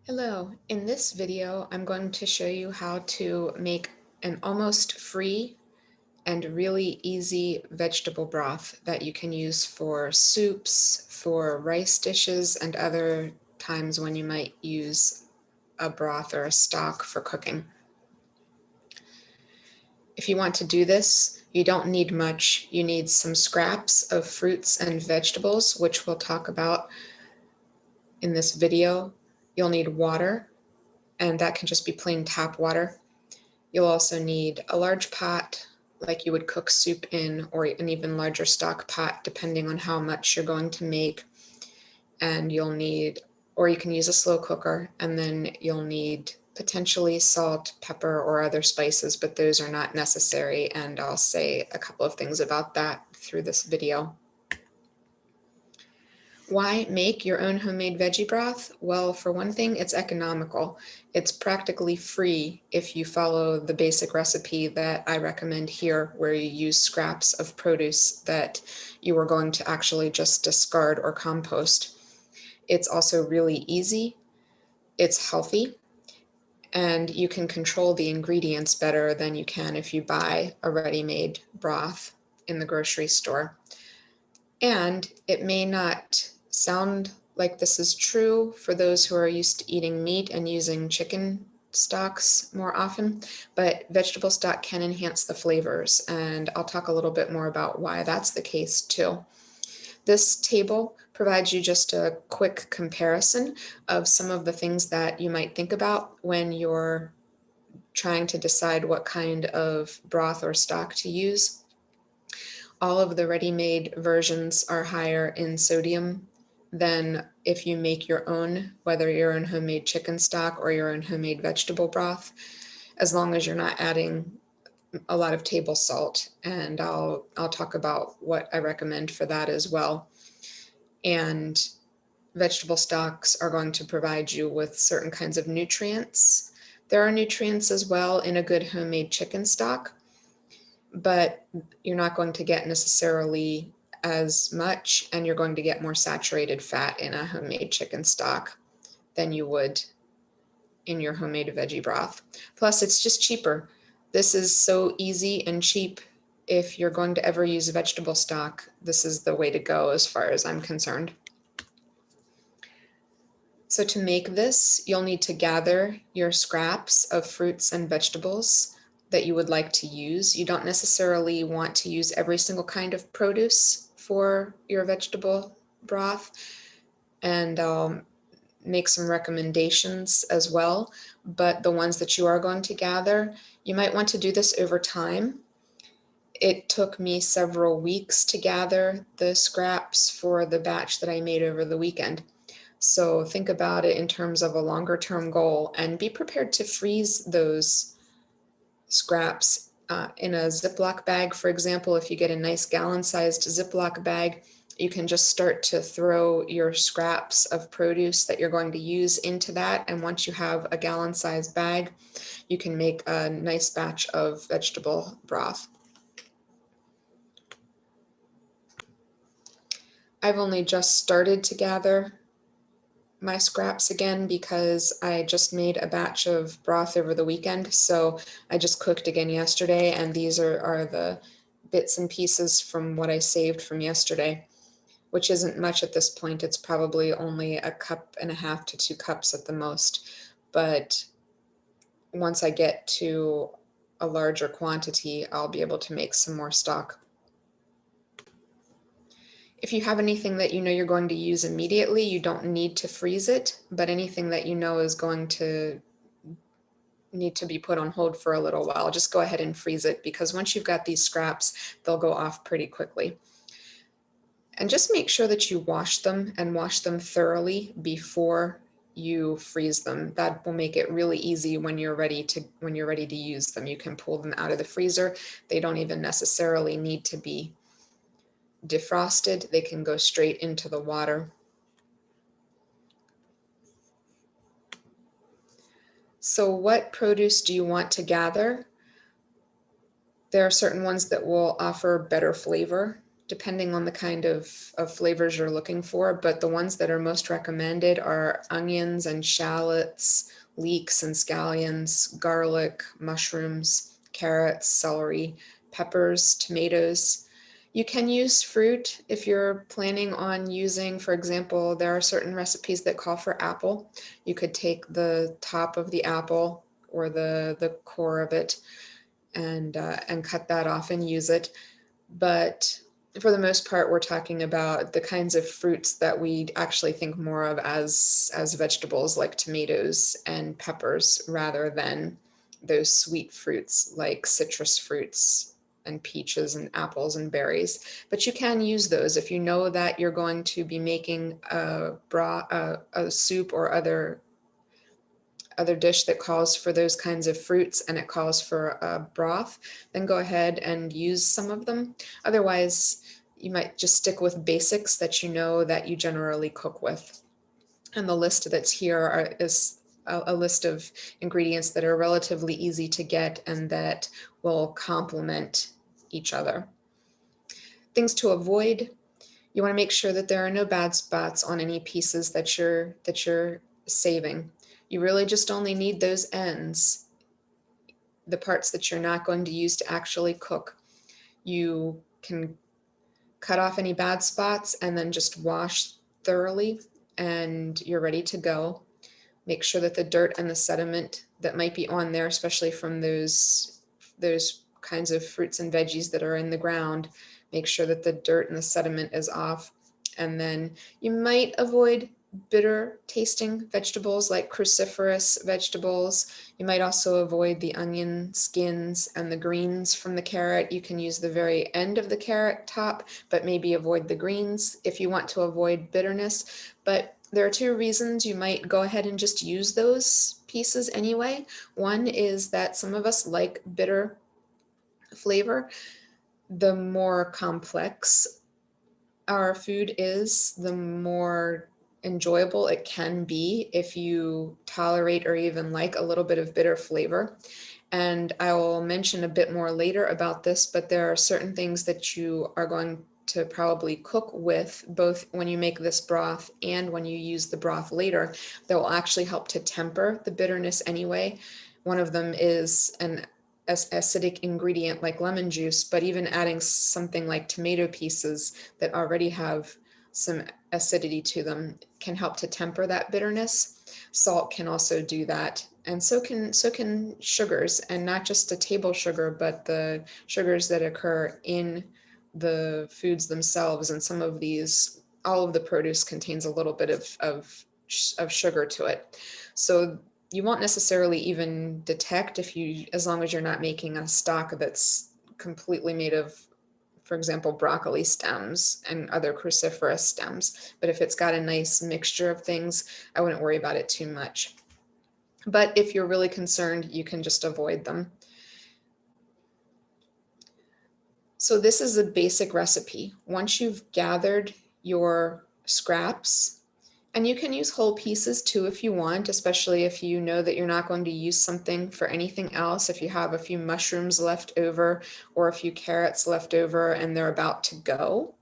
Hello, in this video, I'm going to show you how to make an almost free and really easy vegetable broth that you can use for soups, for rice dishes, and other times when you might use a broth or a stock for cooking. If you want to do this, you don't need much. You need some scraps of fruits and vegetables, which we'll talk about in this video. You'll need water, and that can just be plain tap water. You'll also need a large pot, like you would cook soup in, or an even larger stock pot, depending on how much you're going to make. And you'll need, or you can use a slow cooker, and then you'll need potentially salt, pepper, or other spices, but those are not necessary. And I'll say a couple of things about that through this video. Why make your own homemade veggie broth? Well, for one thing, it's economical. It's practically free if you follow the basic recipe that I recommend here, where you use scraps of produce that you are going to actually just discard or compost. It's also really easy, it's healthy, and you can control the ingredients better than you can if you buy a ready-made broth in the grocery store. And it may not sound like this is true for those who are used to eating meat and using chicken stocks more often, but vegetable stock can enhance the flavors, and I'll talk a little bit more about why that's the case too. This table provides you just a quick comparison of some of the things that you might think about when you're trying to decide what kind of broth or stock to use. All of the ready-made versions are higher in sodium than if you make your own, whether your own homemade chicken stock or your own homemade vegetable broth, as long as you're not adding a lot of table salt. And I'll talk about what I recommend for that as well. And vegetable stocks are going to provide you with certain kinds of nutrients. There are nutrients as well in a good homemade chicken stock, but you're not going to get necessarily as much, and you're going to get more saturated fat in a homemade chicken stock than you would in your homemade veggie broth. Plus, it's just cheaper. This is so easy and cheap. If you're going to ever use vegetable stock, this is the way to go as far as I'm concerned. So to make this, you'll need to gather your scraps of fruits and vegetables that you would like to use. You don't necessarily want to use every single kind of produce for your vegetable broth, and I'll make some recommendations as well. But the ones that you are going to gather, you might want to do this over time. It took me several weeks to gather the scraps for the batch that I made over the weekend. So think about it in terms of a longer term goal, and be prepared to freeze those scraps in a Ziploc bag. For example, if you get a nice gallon-sized Ziploc bag, you can just start to throw your scraps of produce that you're going to use into that. And once you have a gallon-sized bag, you can make a nice batch of vegetable broth. I've only just started to gather my scraps again because I just made a batch of broth over the weekend. So I just cooked again yesterday, and these are the bits and pieces from what I saved from yesterday, which isn't much at this point. It's probably only 1.5 to 2 cups at the most. But once I get to a larger quantity, I'll be able to make some more stock. If you have anything that you know you're going to use immediately, you don't need to freeze it, but anything that you know is going to need to be put on hold for a little while, just go ahead and freeze it, because once you've got these scraps, they'll go off pretty quickly. And just make sure that you wash them, and wash them thoroughly before you freeze them. That will make it really easy when you're ready to use them. You can pull them out of the freezer. They don't even necessarily need to be defrosted. They can go straight into the water. So what produce do you want to gather? There are certain ones that will offer better flavor depending on the kind of flavors you're looking for, but the ones that are most recommended are onions and shallots, leeks and scallions, garlic, mushrooms, carrots, celery, peppers, tomatoes. You can use fruit if you're planning on using, for example, there are certain recipes that call for apple. You could take the top of the apple or the core of it and cut that off and use it. But for the most part, we're talking about the kinds of fruits that we actually think more of as vegetables, like tomatoes and peppers, rather than those sweet fruits like citrus fruits and peaches and apples and berries. But you can use those if you know that you're going to be making a soup or other dish that calls for those kinds of fruits and it calls for a broth, then go ahead and use some of them. Otherwise, you might just stick with basics that you know that you generally cook with. And the list that's here is a list of ingredients that are relatively easy to get and that will complement each other. Things to avoid: you want to make sure that there are no bad spots on any pieces that you're saving. You really just only need those ends, the parts that you're not going to use to actually cook. You can cut off any bad spots and then just wash thoroughly and you're ready to go. Make sure that the dirt and the sediment that might be on there, especially from those kinds of fruits and veggies that are in the ground, make sure that the dirt and the sediment is off. And then you might avoid bitter tasting vegetables like cruciferous vegetables. You might also avoid the onion skins and the greens from the carrot. You can use the very end of the carrot top, but maybe avoid the greens if you want to avoid bitterness. But there are two reasons you might go ahead and just use those pieces anyway. One is that some of us like bitter flavor. The more complex our food is, the more enjoyable it can be if you tolerate or even like a little bit of bitter flavor. And I will mention a bit more later about this, but there are certain things that you are going to probably cook with, both when you make this broth and when you use the broth later, that will actually help to temper the bitterness anyway. One of them is an acidic ingredient like lemon juice, but even adding something like tomato pieces that already have some acidity to them can help to temper that bitterness. Salt can also do that, and so can sugars, and not just a table sugar, but the sugars that occur in the foods themselves. And some of these, all of the produce contains a little bit of sugar to it. So you won't necessarily even detect as long as you're not making a stock that's completely made of, for example, broccoli stems and other cruciferous stems. But if it's got a nice mixture of things, I wouldn't worry about it too much. But if you're really concerned, you can just avoid them. So this is a basic recipe. Once you've gathered your scraps, and you can use whole pieces too if you want, especially if you know that you're not going to use something for anything else. If you have a few mushrooms left over or a few carrots left over and they're about to go,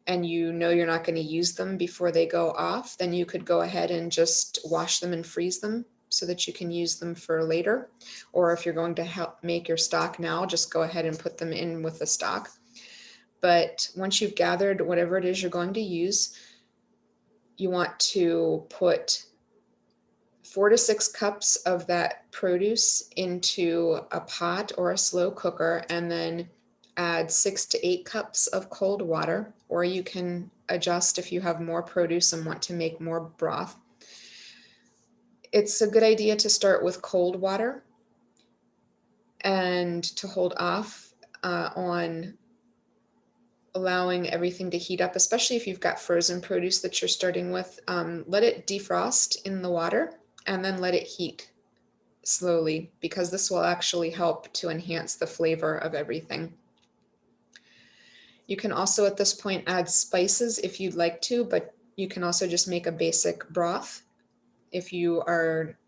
and you know you're not going to use them before they go off, then you could go ahead and just wash them and freeze them so that you can use them for later. Or if you're going to help make your stock now, just go ahead and put them in with the stock. But once you've gathered whatever it is you're going to use, you want to put 4 to 6 cups of that produce into a pot or a slow cooker, and then add 6 to 8 cups of cold water, or you can adjust if you have more produce and want to make more broth. It's a good idea to start with cold water and to hold off on allowing everything to heat up, especially if you've got frozen produce that you're starting with. Let it defrost in the water and then let it heat slowly, because this will actually help to enhance the flavor of everything. You can also at this point add spices if you'd like to, but you can also just make a basic broth if you are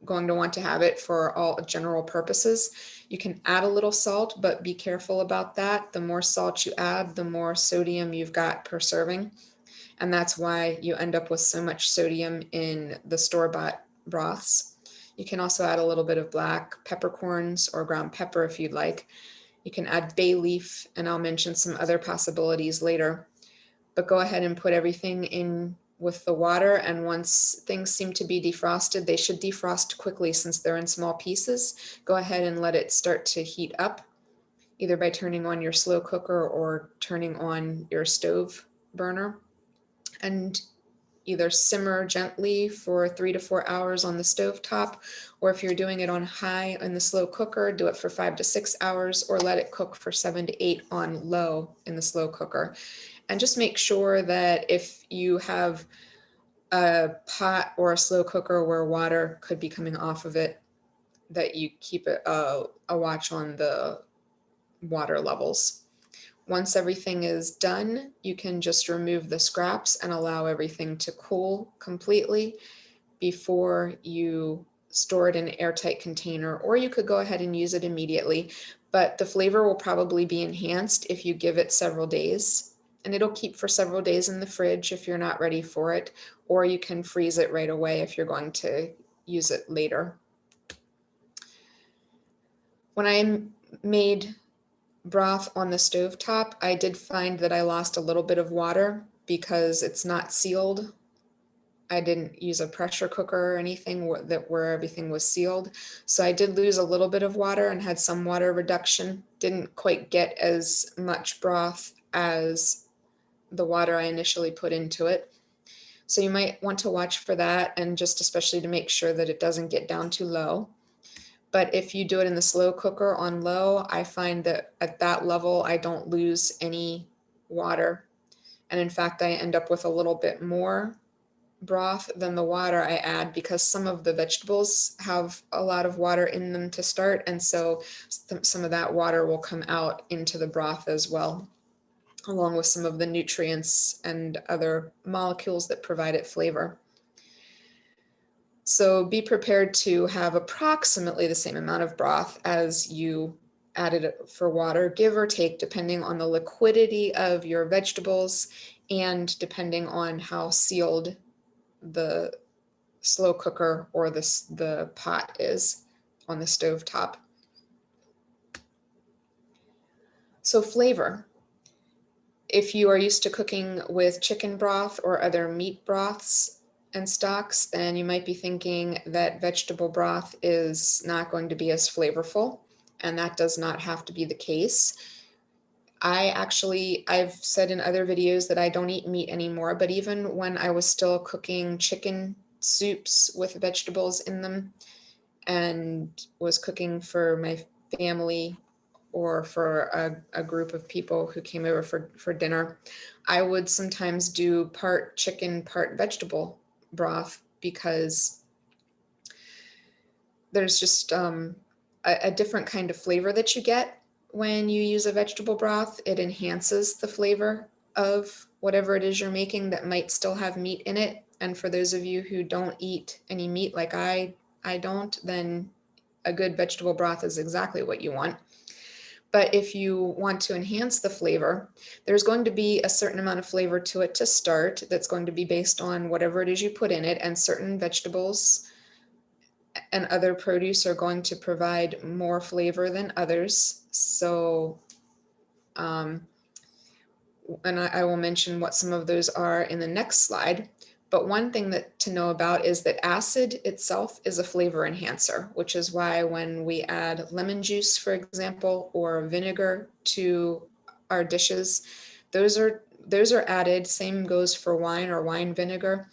going to want to have it for all general purposes. You can add a little salt, but be careful about that. The more salt you add, the more sodium you've got per serving. And that's why you end up with so much sodium in the store-bought broths. You can also add a little bit of black peppercorns or ground pepper if you'd like. You can add bay leaf, and I'll mention some other possibilities later. But go ahead and put everything in with the water, and once things seem to be defrosted, they should defrost quickly since they're in small pieces. Go ahead and let it start to heat up, either by turning on your slow cooker or turning on your stove burner, and either simmer gently for 3 to 4 hours on the stove top, or if you're doing it on high in the slow cooker, do it for 5 to 6 hours, or let it cook for 7 to 8 on low in the slow cooker. And just make sure that if you have a pot or a slow cooker where water could be coming off of it, that you keep a watch on the water levels. Once everything is done, you can just remove the scraps and allow everything to cool completely before you store it in an airtight container, or you could go ahead and use it immediately, but the flavor will probably be enhanced if you give it several days, and it'll keep for several days in the fridge if you're not ready for it, or you can freeze it right away if you're going to use it later. When I made broth on the stove top, I did find that I lost a little bit of water because it's not sealed. I didn't use a pressure cooker or anything where everything was sealed. So I did lose a little bit of water and had some water reduction. Didn't quite get as much broth as the water I initially put into it. So you might want to watch for that, and just especially to make sure that it doesn't get down too low. But if you do it in the slow cooker on low, I find that at that level, I don't lose any water. And in fact, I end up with a little bit more broth than the water I add, because some of the vegetables have a lot of water in them to start. And so some of that water will come out into the broth as well, along with some of the nutrients and other molecules that provide it flavor. So be prepared to have approximately the same amount of broth as you added for water, give or take, depending on the liquidity of your vegetables and depending on how sealed the slow cooker or the pot is on the stove top. So flavor. If you are used to cooking with chicken broth or other meat broths and stocks, then you might be thinking that vegetable broth is not going to be as flavorful, and that does not have to be the case. I've said in other videos that I don't eat meat anymore, but even when I was still cooking chicken soups with vegetables in them and was cooking for my family or for a group of people who came over for dinner, I would sometimes do part chicken, part vegetable broth, because there's just a different kind of flavor that you get when you use a vegetable broth. It enhances the flavor of whatever it is you're making that might still have meat in it. And for those of you who don't eat any meat like I don't, then a good vegetable broth is exactly what you want. But if you want to enhance the flavor, there's going to be a certain amount of flavor to it to start that's going to be based on whatever it is you put in it, and certain vegetables and other produce are going to provide more flavor than others. So, and I will mention what some of those are in the next slide. But one thing that to know about is that acid itself is a flavor enhancer, which is why when we add lemon juice, for example, or vinegar to our dishes, those are added. Same goes for wine or wine vinegar.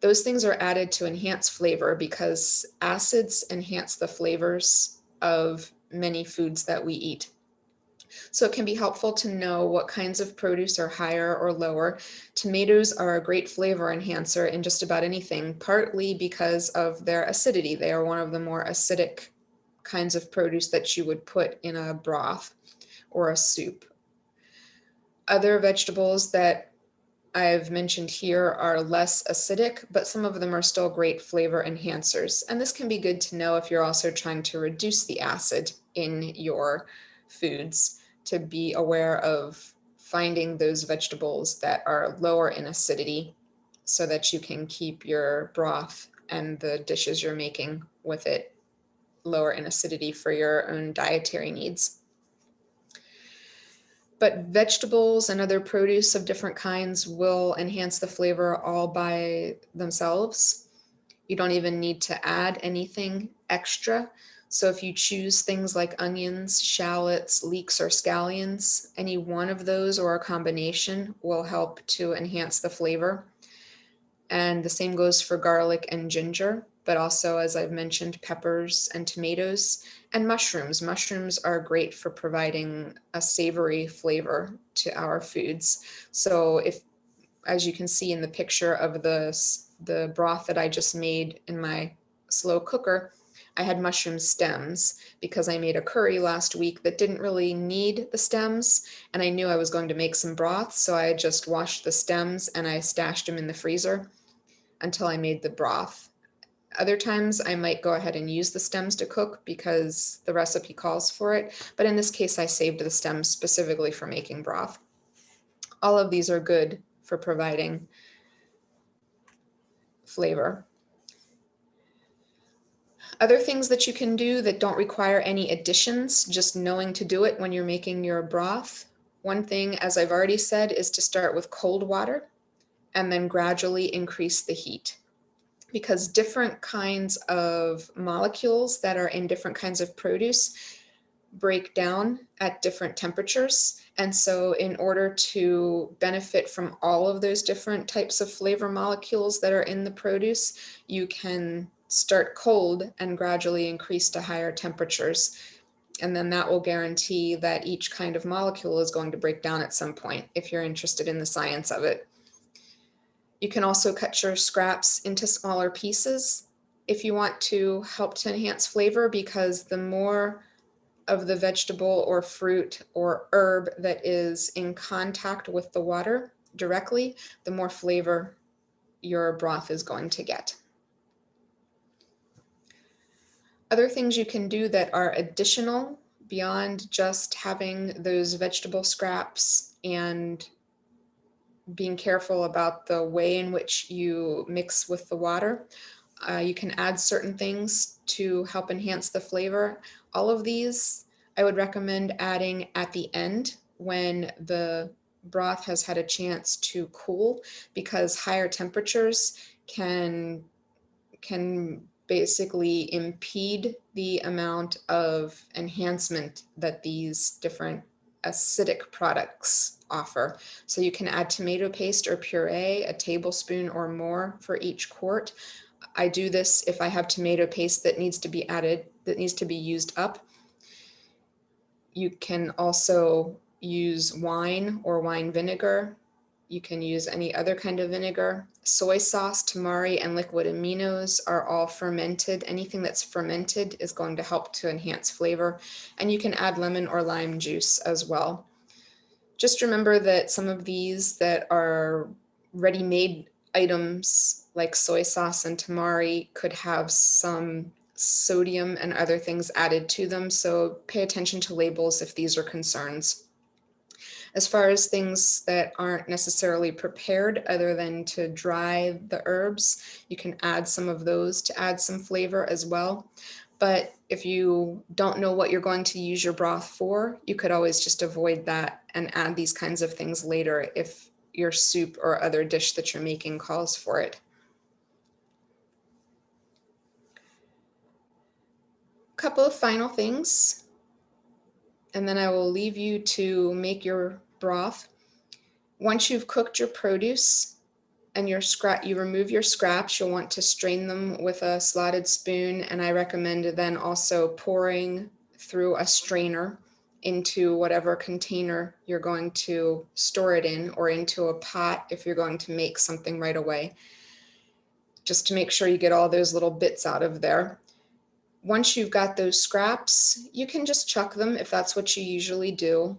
Those things are added to enhance flavor because acids enhance the flavors of many foods that we eat. So it can be helpful to know what kinds of produce are higher or lower. Tomatoes are a great flavor enhancer in just about anything, partly because of their acidity. They are one of the more acidic kinds of produce that you would put in a broth or a soup. Other vegetables that I've mentioned here are less acidic, but some of them are still great flavor enhancers. And this can be good to know if you're also trying to reduce the acid in your foods, to be aware of finding those vegetables that are lower in acidity so that you can keep your broth and the dishes you're making with it lower in acidity for your own dietary needs. But vegetables and other produce of different kinds will enhance the flavor all by themselves. You don't even need to add anything extra. So if you choose things like onions, shallots, leeks, or scallions, any one of those or a combination will help to enhance the flavor. And the same goes for garlic and ginger, but also, as I've mentioned, peppers and tomatoes and mushrooms. Mushrooms are great for providing a savory flavor to our foods. So if, as you can see in the picture of the broth that I just made in my slow cooker, I had mushroom stems because I made a curry last week that didn't really need the stems, and I knew I was going to make some broth, so I just washed the stems and I stashed them in the freezer until I made the broth. Other times I might go ahead and use the stems to cook because the recipe calls for it, but in this case I saved the stems specifically for making broth. All of these are good for providing flavor. Other things that you can do that don't require any additions, just knowing to do it when you're making your broth. One thing, as I've already said, is to start with cold water and then gradually increase the heat, because different kinds of molecules that are in different kinds of produce break down at different temperatures. And so in order to benefit from all of those different types of flavor molecules that are in the produce, you can start cold and gradually increase to higher temperatures. And then that will guarantee that each kind of molecule is going to break down at some point if you're interested in the science of it. You can also cut your scraps into smaller pieces if you want to help to enhance flavor, because the more of the vegetable or fruit or herb that is in contact with the water directly, the more flavor your broth is going to get. Other things you can do that are additional beyond just having those vegetable scraps and being careful about the way in which you mix with the water. You can add certain things to help enhance the flavor. All of these I would recommend adding at the end when the broth has had a chance to cool, because higher temperatures can basically impede the amount of enhancement that these different acidic products offer. So you can add tomato paste or puree, a tablespoon or more for each quart. I do this if I have tomato paste that needs to be added, that needs to be used up. You can also use wine or wine vinegar. You can use any other kind of vinegar. Soy sauce, tamari, and liquid aminos are all fermented. Anything that's fermented is going to help to enhance flavor. And you can add lemon or lime juice as well. Just remember that some of these that are ready-made items like soy sauce and tamari could have some sodium and other things added to them, so pay attention to labels if these are concerns. As far as things that aren't necessarily prepared other than to dry the herbs, you can add some of those to add some flavor as well. But if you don't know what you're going to use your broth for, you could always just avoid that and add these kinds of things later if your soup or other dish that you're making calls for it. A couple of final things, and then I will leave you to make your broth. Once you've cooked your produce and you remove your scraps, you'll want to strain them with a slotted spoon, and I recommend then also pouring through a strainer into whatever container you're going to store it in, or into a pot if you're going to make something right away, just to make sure you get all those little bits out of there. Once you've got those scraps, you can just chuck them if that's what you usually do.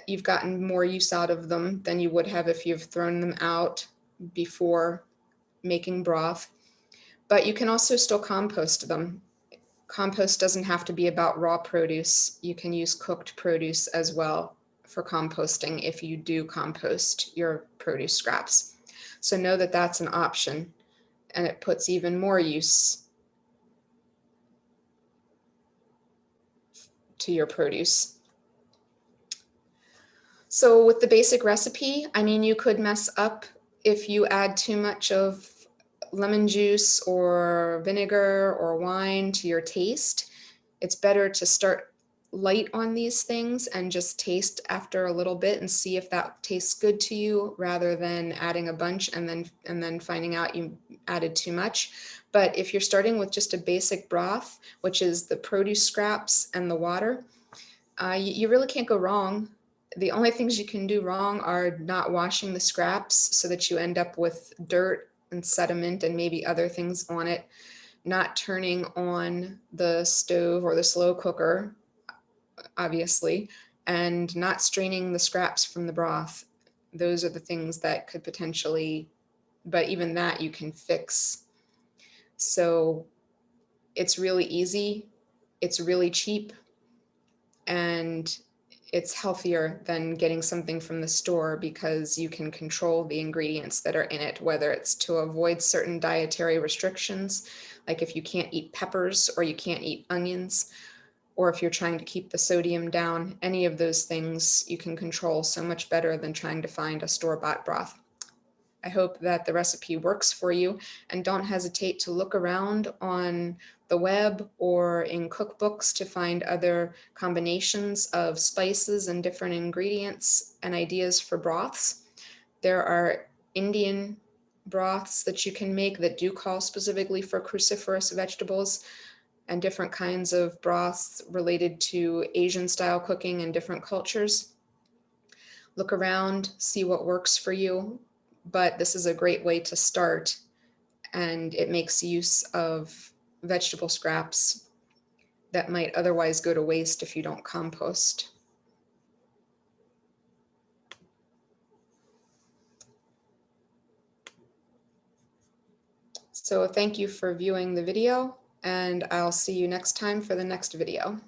you've gotten more use out of them than you would have if you've thrown them out before making broth. But you can also still compost them. Compost doesn't have to be about raw produce. You can use cooked produce as well for composting if you do compost your produce scraps. So know that that's an option, and it puts even more use to your produce. So with the basic recipe, I mean, you could mess up if you add too much of lemon juice or vinegar or wine to your taste. It's better to start light on these things and just taste after a little bit and see if that tastes good to you, rather than adding a bunch and then finding out you added too much. But if you're starting with just a basic broth, which is the produce scraps and the water, you really can't go wrong. The only things you can do wrong are not washing the scraps so that you end up with dirt and sediment and maybe other things on it, not turning on the stove or the slow cooker, obviously, and not straining the scraps from the broth. Those are the things that could potentially, but even that you can fix. So it's really easy, it's really cheap, and it's healthier than getting something from the store because you can control the ingredients that are in it, whether it's to avoid certain dietary restrictions, like if you can't eat peppers or you can't eat onions, or if you're trying to keep the sodium down. Any of those things you can control so much better than trying to find a store-bought broth. I hope that the recipe works for you, and don't hesitate to look around on the web or in cookbooks to find other combinations of spices and different ingredients and ideas for broths. There are Indian broths that you can make that do call specifically for cruciferous vegetables, and different kinds of broths related to Asian style cooking in different cultures. Look around, see what works for you, but this is a great way to start, and it makes use of vegetable scraps that might otherwise go to waste if you don't compost. So thank you for viewing the video, and I'll see you next time for the next video.